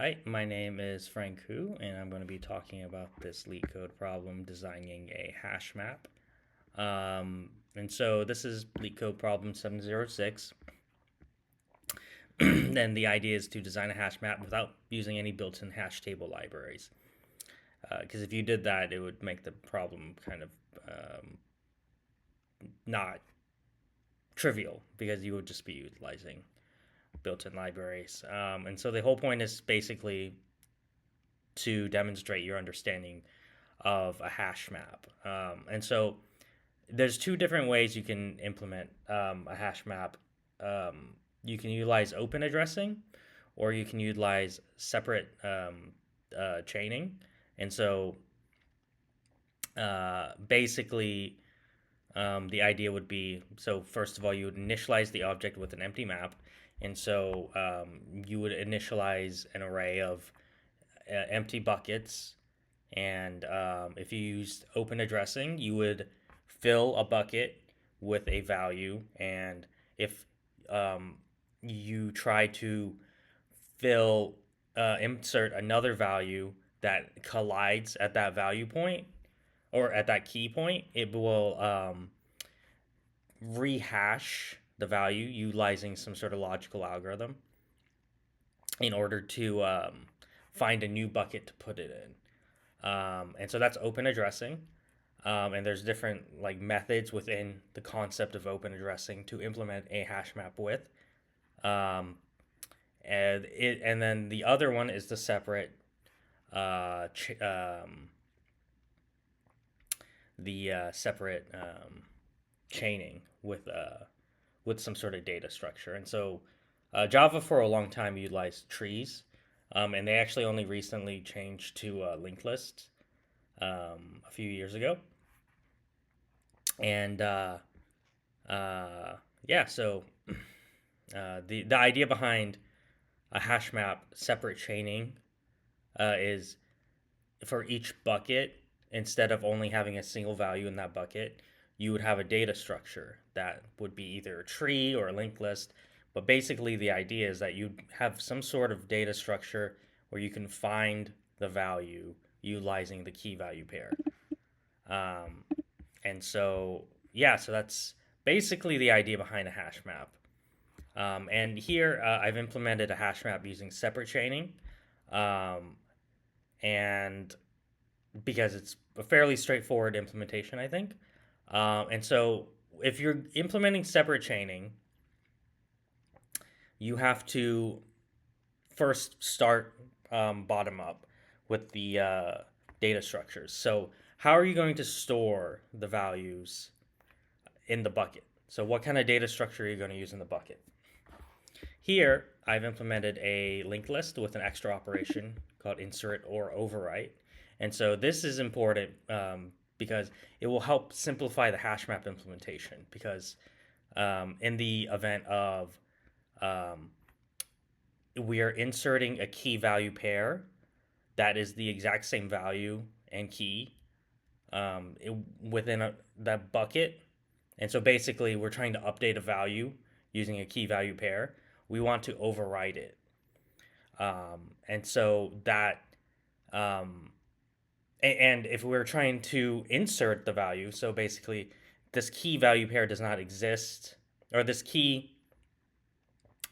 Hi, my name is Frank Hu, and I'm going to be talking about this Leetcode problem designing a hash map. And so this is Leetcode problem 706. And the idea is to design a hash map without using any built-in hash table libraries. Because if you did that, it would make the problem kind of not trivial because you would just be utilizing built-in libraries. And so the whole point is basically to demonstrate your understanding of a hash map. And so there's two different ways you can implement a hash map. You can utilize open addressing, or you can utilize separate chaining. And so basically, the idea would be, so first of all, you would initialize the object with an empty map. And so you would initialize an array of empty buckets. And if you used open addressing, you would fill a bucket with a value. And if you try to insert another value that collides at that value point or at that key point, it will rehash the value utilizing some sort of logical algorithm in order to find a new bucket to put it in. And so that's open addressing. And there's different like methods within the concept of open addressing to implement a hash map with. Um, and then the other one is the separate separate chaining with some sort of data structure. And so Java for a long time utilized trees, and they actually only recently changed to linked lists a few years ago. And yeah, so the idea behind a hash map separate chaining is for each bucket, instead of only having a single value in that bucket, you would have a data structure that would be either a tree or a linked list. But basically, the idea is that you have some sort of data structure where you can find the value utilizing the key value pair. Um, and so, yeah, so that's basically the idea behind a hash map. And here I've implemented a hash map using separate chaining. Um, and because it's a fairly straightforward implementation, I think. And so if you're implementing separate chaining, you have to first start bottom up with the data structures. So how are you going to store the values in the bucket? So what kind of data structure are you going to use in the bucket? Here, I've implemented a linked list with an extra operation called insert or overwrite. And so this is important because it will help simplify the hash map implementation. Because in the event of we are inserting a key value pair that is the exact same value and key within that bucket. And so basically, we're trying to update a value using a key value pair. We want to override it. And so that, and if we're trying to insert the value, so basically, this key value pair does not exist, or this key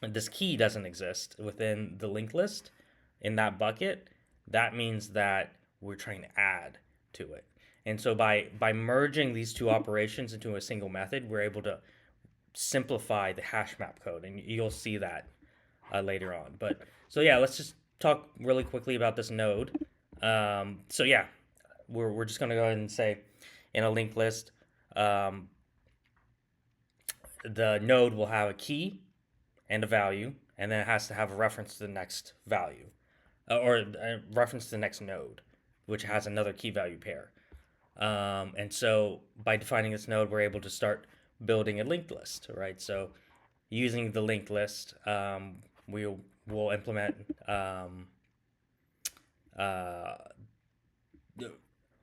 doesn't exist within the linked list in that bucket, that means that we're trying to add to it. And so by merging these two operations into a single method, we're able to simplify the hash map code, and you'll see that later on. But so yeah, let's just talk really quickly about this node. So yeah, we're just going to go ahead and say in a linked list, the node will have a key and a value, and then it has to have a reference to the next value, or a reference to the next node, which has another key value pair. And so by defining this node, we're able to start building a linked list, right? So using the linked list, we'll implement uh,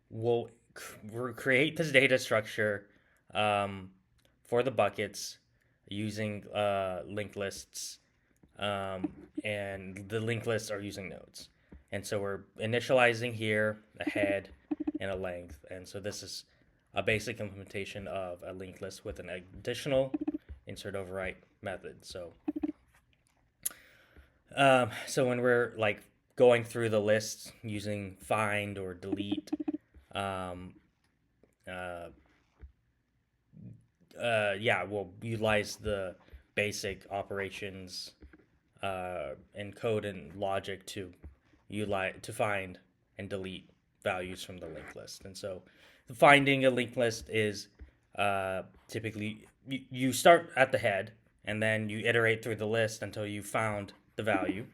we'll create this data structure for the buckets using linked lists and the linked lists are using nodes. And so we're initializing here a head and a length. And so this is a basic implementation of a linked list with an additional insert overwrite method. So when we're like going through the list using find or delete, um, uh, yeah, we'll utilize the basic operations and code and logic to utilize to find and delete values from the linked list. And so, finding a linked list is typically you start at the head and then you iterate through the list until you found the value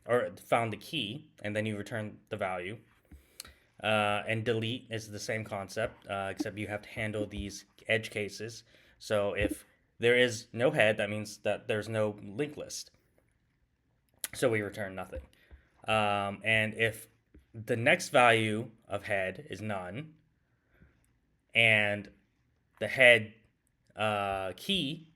or found the key, and then you return the value. And delete is the same concept, except you have to handle these edge cases. So if there is no head, that means that there's no linked list. So we return nothing. And if the next value of head is none, and the head key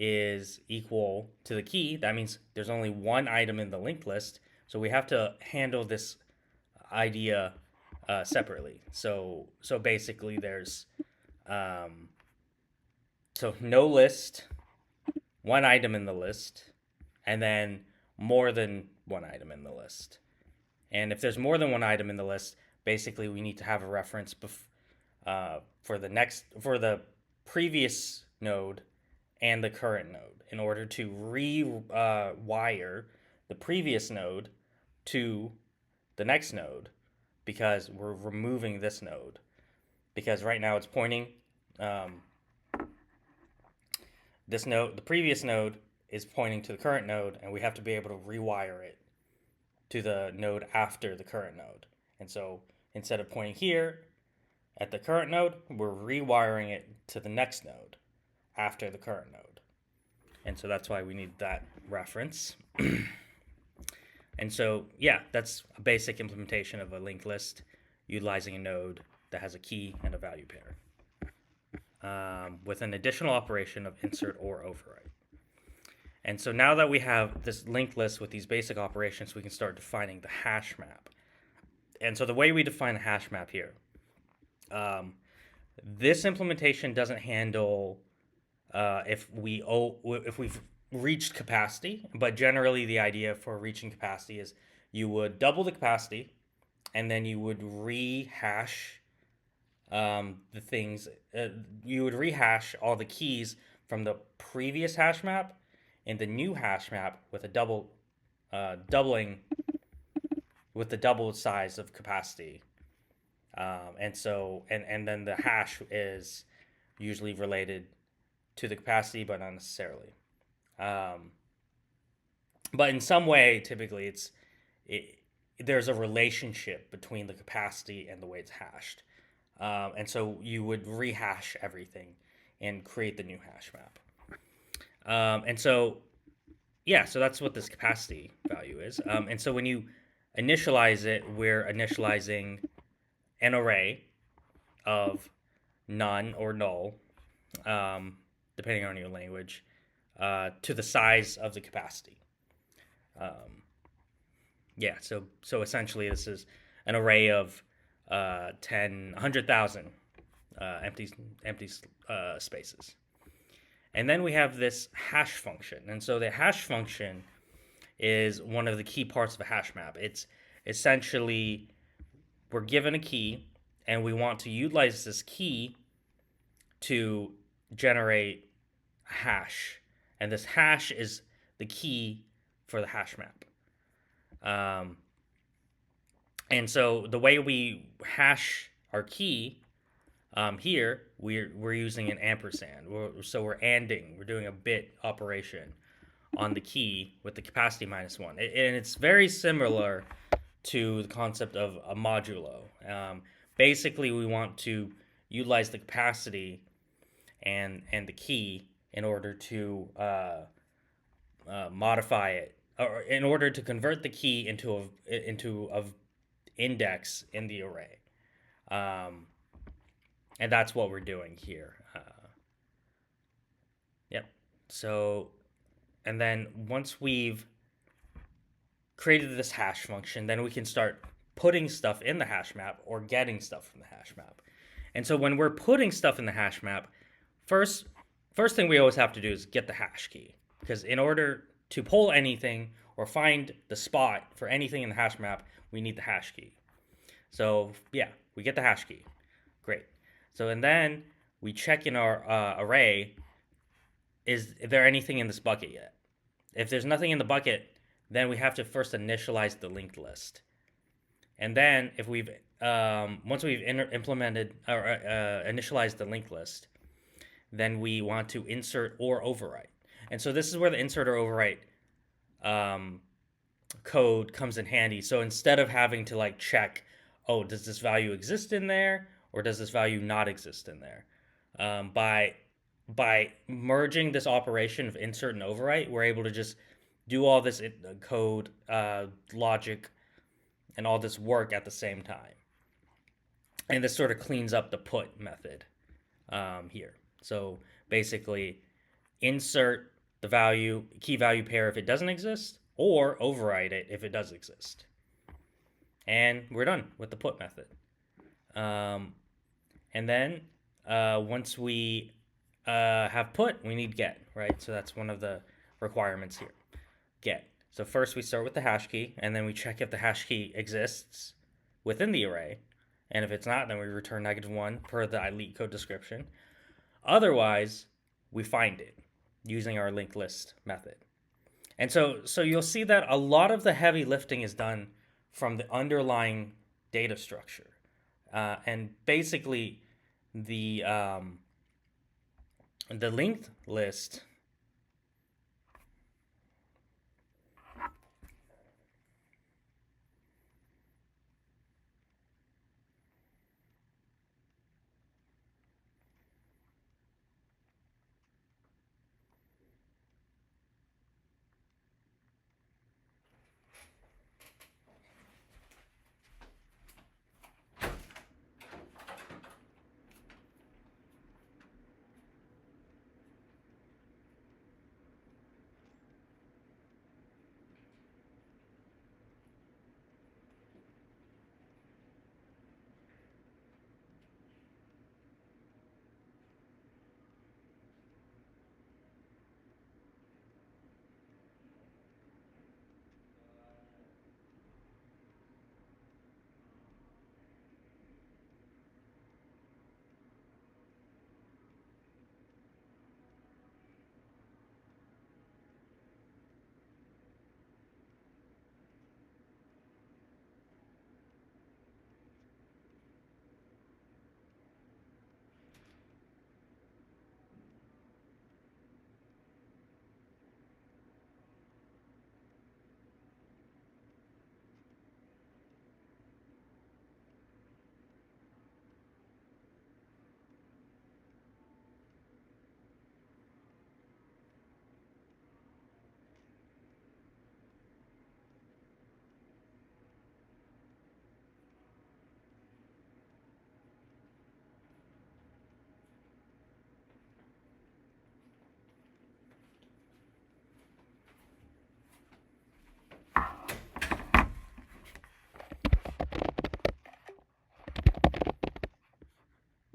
is equal to the key, that means there's only one item in the linked list. So we have to handle this idea separately. So basically, there's so no list, one item in the list, and then more than one item in the list. And if there's more than one item in the list, basically we need to have a reference for the previous node and the current node in order to rewire the previous node to the next node, because we're removing this node, because right now it's pointing this node, the previous node is pointing to the current node, and we have to be able to rewire it to the node after the current node. And so instead of pointing here at the current node, we're rewiring it to the next node after the current node. And so that's why we need that reference. And so, yeah, that's a basic implementation of a linked list utilizing a node that has a key and a value pair with an additional operation of insert or overwrite. And so now that we have this linked list with these basic operations, we can start defining the hash map. And so the way we define a hash map here, this implementation doesn't handle if we've reached capacity, but generally the idea for reaching capacity is you would double the capacity, and then you would rehash the things. You would rehash all the keys from the previous hash map in the new hash map with a doubling with the double size of capacity. And then the hash is usually related to the capacity, but not necessarily. But in some way, typically, there's a relationship between the capacity and the way it's hashed. And so you would rehash everything and create the new hash map. And so, yeah, so that's what this capacity value is. And so when you initialize it, we're initializing an array of none or null, depending on your language, to the size of the capacity. So essentially this is an array of 100,000 empty spaces. And then we have this hash function. And so the hash function is one of the key parts of a hash map. It's essentially, we're given a key, and we want to utilize this key to generate a hash. And this hash is the key for the hash map. And so the way we hash our key here, we're using an ampersand. So we're ANDing. We're doing a bit operation on the key with the capacity -1. And it's very similar to the concept of a modulo. Basically, we want to utilize the capacity and the key in order to modify it, or in order to convert the key into a index in the array. And that's what we're doing here. Yep. So, And then once we've created this hash function, then we can start putting stuff in the hash map or getting stuff from the hash map. And so when we're putting stuff in the hash map, first thing we always have to do is get the hash key, because in order to pull anything or find the spot for anything in the hash map, we need the hash key. So yeah, we get the hash key. Great. So and then we check in our array, is there anything in this bucket yet? If there's nothing in the bucket, then we have to first initialize the linked list. And then if we've once we've implemented or initialized the linked list, then we want to insert or overwrite. And so this is where the insert or overwrite code comes in handy. So instead of having to like check, oh, does this value exist in there or does this value not exist in there? By merging this operation of insert and overwrite, we're able to just do all this code, logic, and all this work at the same time. And this sort of cleans up the put method here. So basically, insert the value, key value pair if it doesn't exist, or override it if it does exist. And we're done with the put method. And then once we have put, we need get, right? So that's one of the requirements here. Get. So first we start with the hash key, and then we check if the hash key exists within the array. And if it's not, then we return -1 per the Leetcode description. Otherwise, we find it using our linked list method. And so you'll see that a lot of the heavy lifting is done from the underlying data structure. And basically, the linked list